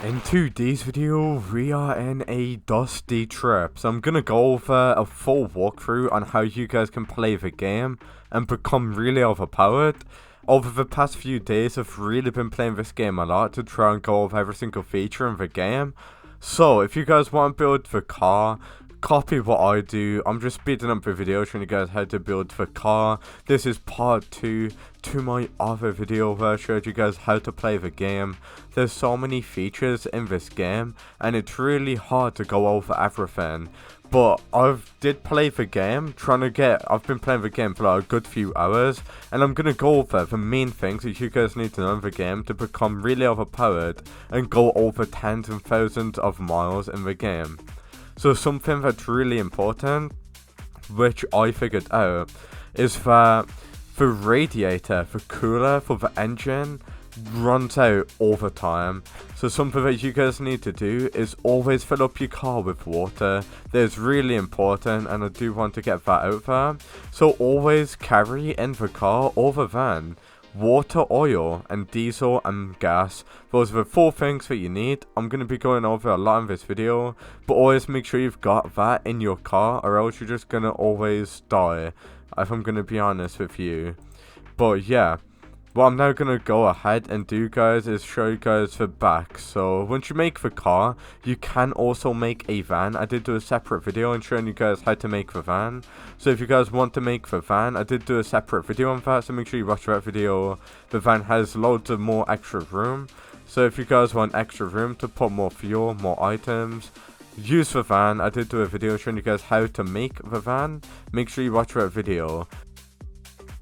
In today's video, we are in a dusty trip, so I'm gonna go over a full walkthrough on how you guys can play the game and become really overpowered. Over the past few days, I've really been playing this game a lot to try and go over every single feature in the game. So, if you guys want to build the car, copy what I do. I'm just speeding up the video showing you guys how to build the car. This is part 2 to my other video where I showed you guys how to play the game. There's so many features in this game and it's really hard to go over everything. But I've did play the game, I've been playing the game for like a good few hours, and I'm gonna go over the main things that you guys need to know in the game to become really overpowered and go over tens and thousands of miles in the game. So something that's really important, which I figured out, is that the radiator, the cooler for the engine, runs out all the time. So something that you guys need to do is always fill up your car with water. That's really important, and I do want to get that out there. So always carry in the car or the van water, oil, and diesel and gas. Those are the 4 things that you need. I'm going to be going over a lot in this video, but always make sure you've got that in your car, or else you're just going to always die, if I'm going to be honest with you. But yeah, what I'm now going to go ahead and do, guys, is show you guys the back. So once you make the car, you can also make a van. I did do a separate video on showing you guys how to make the van. So if you guys want to make the van, I did do a separate video on that, so make sure you watch that video. The van has loads of more extra room. So if you guys want extra room to put more fuel, more items, use the van. I did do a video showing you guys how to make the van. Make sure you watch that video.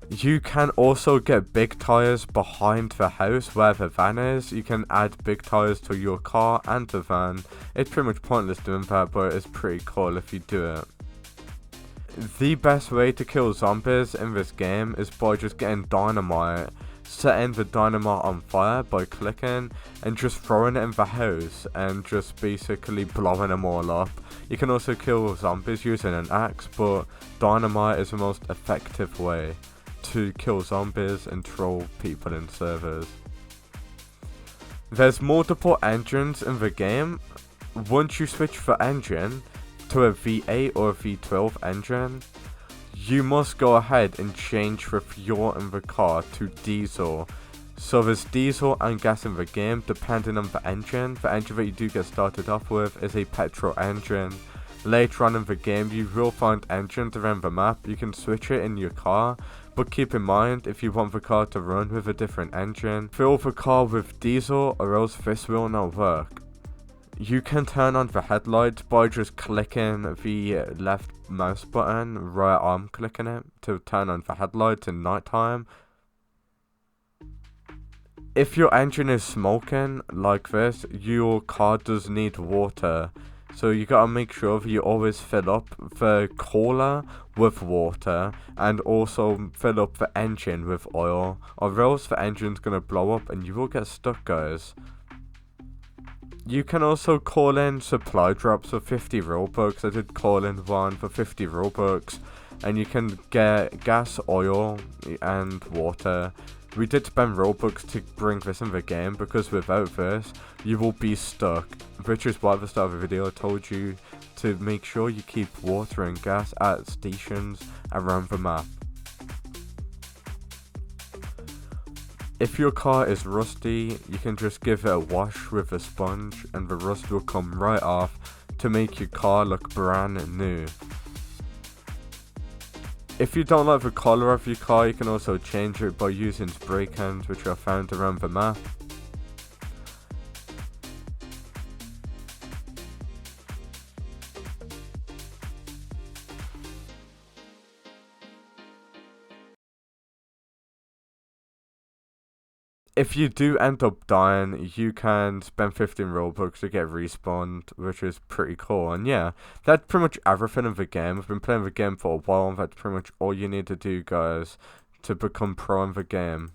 You can also get big tires behind the house where the van is. You can add big tires to your car and the van. It's pretty much pointless doing that, but it's pretty cool if you do it. The best way to kill zombies in this game is by just getting dynamite, setting the dynamite on fire by clicking and just throwing it in the house and just basically blowing them all up. You can also kill zombies using an axe, but dynamite is the most effective way to kill zombies and troll people in servers. There's multiple engines in the game. Once you switch the engine to a V8 or a V12 engine, you must go ahead and change the fuel in the car to diesel. So there's diesel and gas in the game depending on the engine. The engine that you do get started off with is a petrol engine. Later on in the game, you will find engines around the map. You can switch it in your car, but keep in mind, if you want the car to run with a different engine, fill the car with diesel or else this will not work. You can turn on the headlights by just clicking the left mouse button, right arm clicking it, to turn on the headlights in nighttime. If your engine is smoking like this, your car does need water. So you gotta make sure that you always fill up the cooler with water and also fill up the engine with oil, or else the engine's gonna blow up and you will get stuck, guys. You can also call in supply drops for 50 Robux. I did call in one for 50 Robux, and you can get gas, oil, and water. We did spend Robux to bring this in the game, because without this, you will be stuck. Which is why at the start of the video I told you to make sure you keep water and gas at stations around the map. If your car is rusty, you can just give it a wash with a sponge and the rust will come right off to make your car look brand new. If you don't like the colour of your car, you can also change it by using spray cans, which are found around the map. If you do end up dying, you can spend 15 Robux to get respawned, which is pretty cool. And yeah, that's pretty much everything in the game. I've been playing the game for a while, and that's pretty much all you need to do, guys, to become pro in the game.